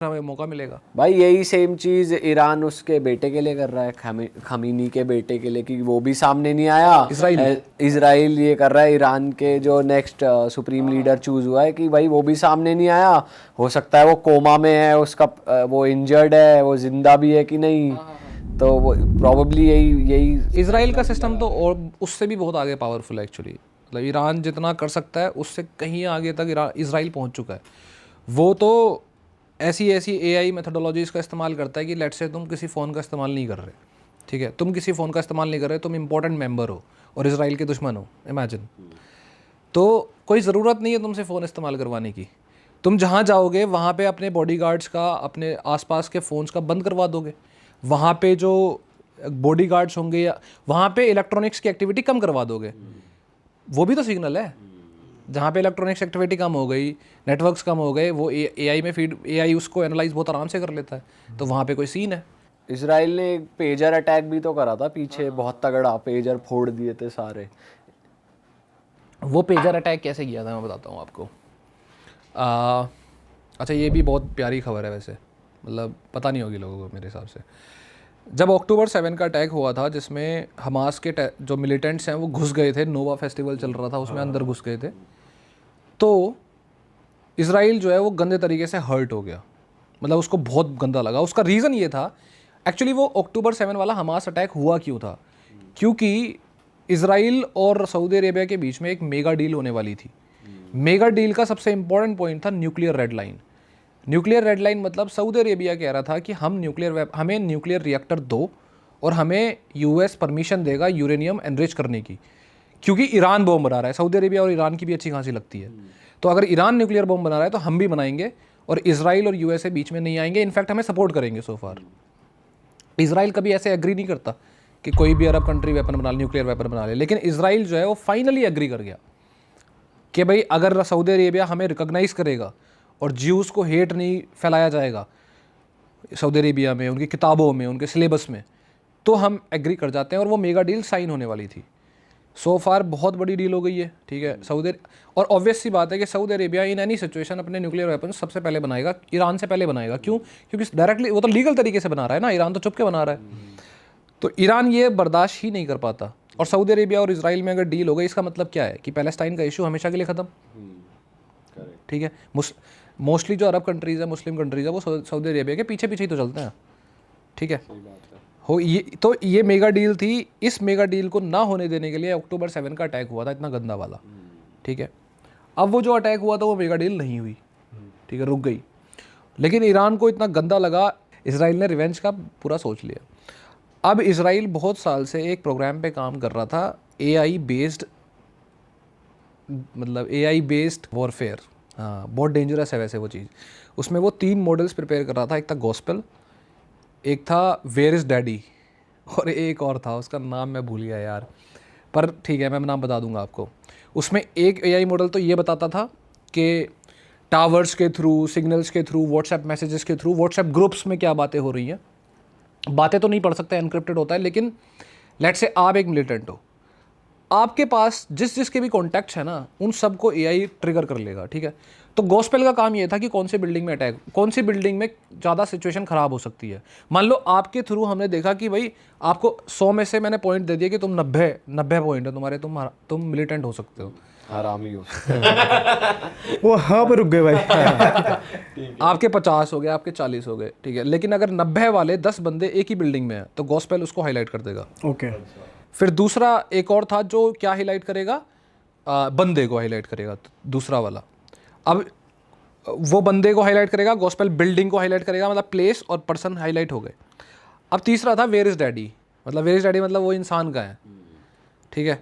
हमें मौका मिलेगा। भाई यही सेम चीज़ ईरान उसके बेटे के लिए कर रहा है, खमीनी के बेटे के लिए, कि वो भी सामने नहीं आया। इजराइल ये कर रहा है, ईरान के जो नेक्स्ट सुप्रीम लीडर चूज हुआ है कि भाई वो भी सामने नहीं आया, हो सकता है वो कोमा में है, उसका वो इंजर्ड है, वो जिंदा भी है कि नहीं। तो वो प्रॉबेबली यही इजराइल का सिस्टम तो और उससे भी बहुत आगे पावरफुल है एक्चुअली। मतलब ईरान जितना कर सकता है उससे कहीं आगे तक इजराइल पहुंच चुका है। वो तो ऐसी एआई मेथोडोलॉजीज़ का इस्तेमाल करता है कि लेट्स से तुम किसी फ़ोन का इस्तेमाल नहीं कर रहे, ठीक है, तुम किसी फ़ोन का इस्तेमाल नहीं कर रहे, तुम इंपॉर्टेंट मेंबर हो और इजराइल के दुश्मन हो, इमेजिन। तो कोई ज़रूरत नहीं है तुमसे फ़ोन इस्तेमाल करवाने की। तुम जहाँ जाओगे वहाँ पे अपने बॉडीगार्ड्स का, अपने आसपास के फ़ोन्स का बंद करवा दोगे। वहाँ पे जो बॉडीगार्ड्स होंगे या वहाँ पे इलेक्ट्रॉनिक्स की एक्टिविटी कम करवा दोगे। वो भी तो सिग्नल है। जहाँ पे इलेक्ट्रॉनिक्स एक्टिविटी कम हो गई, नेटवर्क्स कम हो गए, वो एआई में फीड, एआई उसको एनालाइज बहुत आराम से कर लेता है। तो वहाँ पे कोई सीन है। इजराइल ने एक पेजर अटैक भी तो करा था पीछे, बहुत तगड़ा, पेजर फोड़ दिए थे सारे। वो पेजर अटैक कैसे किया था मैं बताता हूँ आपको। अच्छा, ये भी बहुत प्यारी खबर है वैसे, मतलब पता नहीं होगी लोगों को मेरे हिसाब से। जब अक्टूबर 7 का अटैक हुआ था, जिसमें हमास के जो मिलिटेंट्स हैं वो घुस गए थे, नोवा फेस्टिवल चल रहा था उसमें, अंदर घुस गए थे, तो इजराइल जो है वो गंदे तरीके से हर्ट हो गया। मतलब उसको बहुत गंदा लगा। उसका रीज़न ये था एक्चुअली, वो अक्टूबर 7 वाला हमास अटैक हुआ क्यों था, क्योंकि इजराइल और सऊदी अरेबिया के बीच में एक मेगा डील होने वाली थी। मेगा डील का सबसे इंपॉर्टेंट पॉइंट था nuclear red line. Nuclear red line मतलब सऊदी अरेबिया कह रहा था कि हमें न्यूक्लियर रिएक्टर दो और हमें यूएस परमिशन देगा यूरेनियम एनरिच करने की, क्योंकि ईरान बॉम्ब बना रहा है। सऊदी अरेबिया और ईरान की भी अच्छी खासी लगती है। तो अगर ईरान न्यूक्लियर बॉम्ब बना रहा है तो हम भी बनाएंगे, और इजराइल और यूएसए बीच में नहीं आएंगे, इनफैक्ट हमें सपोर्ट करेंगे। सो फार इजराइल कभी ऐसे एग्री नहीं करता कि कोई भी अरब कंट्री वेपन बना ले, न्यूक्लियर वेपन बना ले, लेकिन इजराइल जो है वो फाइनली एग्री कर गया कि भाई अगर सऊदी अरेबिया हमें रिकॉग्नाइज करेगा और ज्यूज़ को हेट नहीं फैलाया जाएगा सऊदी अरेबिया में, उनकी किताबों में, उनके सिलेबस में, तो हम एग्री कर जाते हैं। और वो मेगा डील साइन होने वाली थी। सो फार बहुत बड़ी डील हो गई है, ठीक है। सऊदी, और ऑब्वियस सी बात है कि Saudi Arabia in any situation अपने न्यूक्लियर वेपन सबसे पहले बनाएगा, ईरान से पहले बनाएगा। क्यों? क्योंकि डायरेक्टली वो तो लीगल तरीके से बना रहा है ना, ईरान तो चुप के बना रहा है। तो ईरान ये बर्दाश्त ही नहीं कर पाता। और सऊदी अरेबिया और इजराइल में अगर डील हो गई, इसका मतलब क्या है कि पैलेस्टाइन का इशू हमेशा के लिए ख़त्म, ठीक है। मोस्टली जो अरब कंट्रीज़ है, मुस्लिम कंट्रीज़ है, वो सऊदी अरेबिया के पीछे पीछे ही तो चलते हैं, ठीक है। ये मेगा डील थी। इस मेगा डील को ना होने देने के लिए अक्टूबर 7 का अटैक हुआ था, इतना गंदा वाला, ठीक है। अब वो जो अटैक हुआ था वो मेगा डील नहीं हुई, ठीक है, रुक गई। लेकिन ईरान को इतना गंदा लगा, इसराइल ने रिवेंज का पूरा सोच लिया। अब इसराइल बहुत साल से एक प्रोग्राम पे काम कर रहा था, एआई बेस्ड, मतलब एआई बेस्ड वॉरफेयर। हाँ, बहुत डेंजरस है वैसे वो चीज़। उसमें वो 3 मॉडल्स प्रिपेयर कर रहा था। एक था गॉस्पेल, एक था वेयर इज़ डैडी, और एक और था, उसका नाम मैं भूल गया यार, पर ठीक है मैं नाम बता दूंगा आपको। उसमें एक एआई मॉडल तो ये बताता था कि टावर्स के थ्रू, सिग्नल्स के थ्रू, व्हाट्सएप मैसेजेस के थ्रू, व्हाट्सएप ग्रुप्स में क्या बातें हो रही हैं। बातें तो नहीं पढ़ सकते, एनक्रिप्टेड होता है, लेकिन लेट्स से आप एक मिलिटेंट हो, आपके पास जिसके भी कॉन्टैक्ट्स है ना, उन सबको एआई ट्रिगर कर लेगा, ठीक है। तो गॉस्पेल का काम ये था कि कौन सी बिल्डिंग में अटैक, कौन सी बिल्डिंग में ज़्यादा सिचुएशन ख़राब हो सकती है। मान लो आपके थ्रू हमने देखा कि भाई आपको 100 में से मैंने पॉइंट दे दिया कि तुम 90 पॉइंट है तुम्हारे, तुम मिलिटेंट हो सकते हो, हरामी हो वो हाँ पर रुक गए भाई। आपके 50 हो गए, आपके 40 हो गए, ठीक है। लेकिन अगर 90 वाले 10 बंदे एक ही बिल्डिंग में हैं तो गॉस्पेल उसको हाईलाइट कर देगा। ओके। फिर दूसरा एक और था जो क्या हाईलाइट करेगा, बंदे को हाईलाइट करेगा, दूसरा वाला। अब वो बंदे को हाईलाइट करेगा, गॉस्पेल बिल्डिंग को हाईलाइट करेगा, मतलब प्लेस और पर्सन हाईलाइट हो गए। अब तीसरा था वेयर इज़ डैडी, मतलब वेयर इज़ डैडी मतलब वो इंसान का है, ठीक है।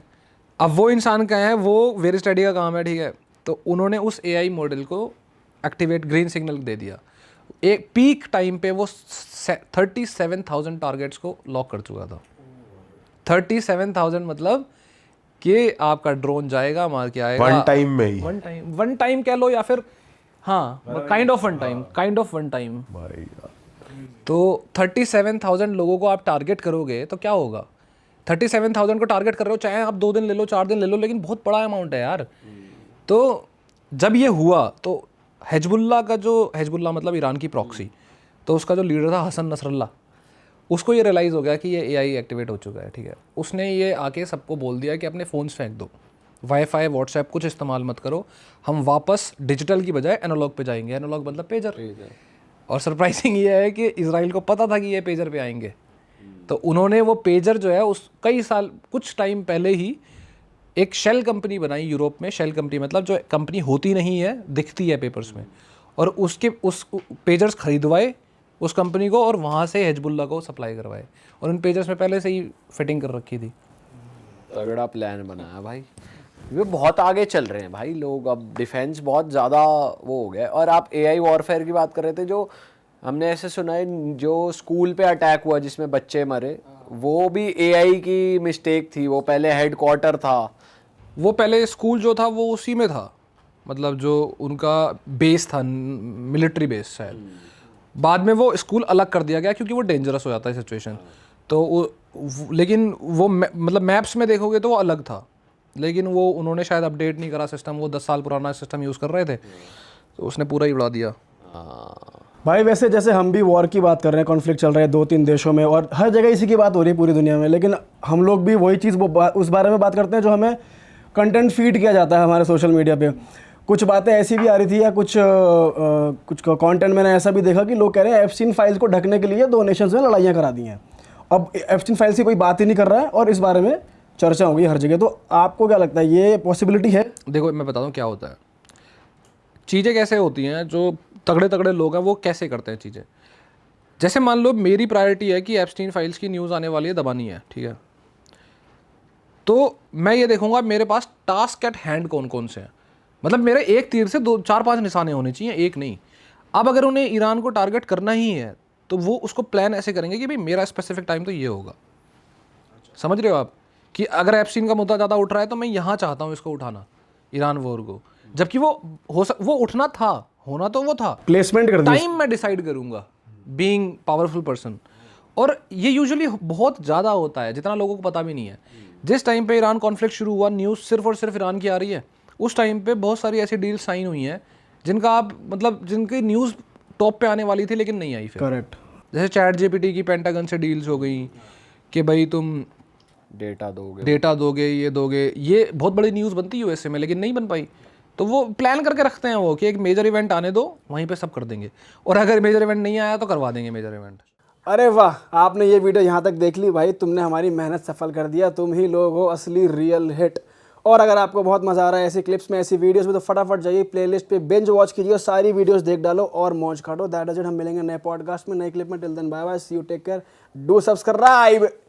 अब वो इंसान का है, वो वेयर इज़ डैडी का काम है, ठीक है। तो उन्होंने उस एआई मॉडल को एक्टिवेट, ग्रीन सिग्नल दे दिया। एक पीक टाइम पे वो 37,000 टारगेट्स को लॉक कर चुका था। 37,000 मतलब कि आपका ड्रोन जाएगा, मार के आएगा वन टाइम में ही, वन टाइम कह लो, या फिर हाँ काइंड ऑफ वन टाइम। तो 37,000 लोगों को आप टारगेट करोगे तो क्या होगा। 37,000 को टारगेट कर रहे हो, चाहे आप 2 दिन ले लो, 4 दिन ले लो, लेकिन बहुत बड़ा अमाउंट है यार। तो जब ये हुआ तो हिजबुल्लाह का जो, हिजबुल्लाह मतलब ईरान की प्रॉक्सी, तो उसका जो लीडर था हसन नसरल्ला, उसको ये रियलाइज़ हो गया कि ये एआई एक्टिवेट हो चुका है, ठीक है। उसने ये आके सबको बोल दिया कि अपने फ़ोन्स फेंक दो, वाईफाई व्हाट्सएप कुछ इस्तेमाल मत करो, हम वापस डिजिटल की बजाय एनालॉग पे जाएंगे। एनालॉग मतलब पेजर। और सरप्राइजिंग ये है कि इजराइल को पता था कि ये पेजर पे आएंगे, तो उन्होंने वो पेजर जो है उस कई साल कुछ टाइम पहले ही एक शेल कंपनी बनाई यूरोप में। शेल कंपनी मतलब जो कंपनी होती नहीं है, दिखती है पेपर्स में, और उसके उस पेजर्स खरीदवाए उस कंपनी को और वहाँ से हिजबुल्लाह को सप्लाई करवाए, और उन पेजर्स में पहले से ही फिटिंग कर रखी थी। तगड़ा प्लान बनाया भाई। ये बहुत आगे चल रहे हैं भाई लोग, अब डिफेंस बहुत ज़्यादा वो हो गया। और आप एआई वॉरफेयर की बात कर रहे थे, जो हमने ऐसे सुना है जो स्कूल पे अटैक हुआ जिसमें बच्चे मरे, वो भी एआई की मिस्टेक थी। वो पहले हेडक्वार्टर था, वो पहले स्कूल जो था वो उसी में था, मतलब जो उनका बेस था, मिलिट्री बेस शायद। बाद में वो स्कूल अलग कर दिया गया क्योंकि वो डेंजरस हो जाता है सिचुएशन। तो लेकिन वो मतलब मैप्स में देखोगे तो वो अलग था, लेकिन वो उन्होंने शायद अपडेट नहीं करा सिस्टम। वो 10 साल पुराना सिस्टम यूज़ कर रहे थे, तो उसने पूरा ही उड़ा दिया। भाई वैसे जैसे हम भी वॉर की बात कर रहे हैं, कॉन्फ्लिक्ट चल रहा है 2-3 देशों में और हर जगह इसी की बात हो रही है पूरी दुनिया में, लेकिन हम लोग भी वही चीज़ उस बारे में बात करते हैं जो हमें कंटेंट फीड किया जाता है हमारे सोशल मीडिया पे। कुछ बातें ऐसी भी आ रही थी या कुछ कंटेंट मैंने ऐसा भी देखा कि लोग कह रहे हैं एप्स्टीन फाइल्स को ढकने के लिए 2 नेशंस में लड़ाइयाँ करा दी हैं। अब एप्स्टीन फाइल्स की कोई बात ही नहीं कर रहा है और इस बारे में चर्चा होगी हर जगह। तो आपको क्या लगता है, ये पॉसिबिलिटी है? देखो मैं बताता हूँ क्या होता है, चीज़ें कैसे होती हैं, जो तगड़े तगड़े लोग हैं वो कैसे करते हैं चीज़ें। जैसे मान लो मेरी प्रायोरिटी है कि एप्स्टीन फाइल्स की न्यूज़ आने वाली है, दबानी है, ठीक है, तो मैं ये देखूंगा मेरे पास टास्क एट हैंड कौन कौन से हैं। मतलब मेरे एक तीर से 2-4-5 निशाने होने चाहिए, एक नहीं। अब अगर उन्हें ईरान को टारगेट करना ही है तो वो उसको प्लान ऐसे करेंगे कि भाई मेरा स्पेसिफिक टाइम तो ये होगा। समझ रहे हो आप, कि अगर एप्स्टीन का मुद्दा ज़्यादा उठ रहा है तो मैं यहाँ चाहता हूँ इसको उठाना, ईरान वॉर को, जबकि वो उठना था, होना तो वो था, प्लेसमेंट कर दी। टाइम मैं डिसाइड करूंगा, बीइंग पावरफुल पर्सन। और ये यूजुअली बहुत ज़्यादा होता है, जितना लोगों को पता भी नहीं है। जिस टाइम पे ईरान कॉन्फ्लिक्ट शुरू हुआ, न्यूज़ सिर्फ और सिर्फ ईरान की आ रही है, उस टाइम पे बहुत सारी ऐसी डील साइन हुई हैं जिनका आप मतलब जिनकी न्यूज़ टॉप पे आने वाली थी लेकिन नहीं आई फिर। करेक्ट। जैसे चैट जीपीटी की पेंटागन से डील्स हो गई कि भाई तुम डेटा दोगे, ये दोगे, ये बहुत बड़ी न्यूज़ बनती यूएसए में, लेकिन नहीं बन पाई। तो वो प्लान करके रखते हैं वो कि एक मेजर इवेंट आने दो, वहीं पे सब कर देंगे, और अगर मेजर इवेंट नहीं आया तो करवा देंगे मेजर इवेंट। अरे वाह, आपने ये वीडियो यहाँ तक देख ली भाई, तुमने हमारी मेहनत सफल कर दिया। तुम ही लोग हो असली रियल हिट। और अगर आपको बहुत मज़ा आ रहा है ऐसी क्लिप्स में, ऐसी वीडियोस में, तो फटाफट जाइए प्लेलिस्ट पे बिंज वॉच कीजिए और सारी वीडियोस देख डालो और मौज काटो। That is it. हम मिलेंगे नए पॉडकास्ट में, नए क्लिप में। Till then bye bye, see you, take care, do subscribe.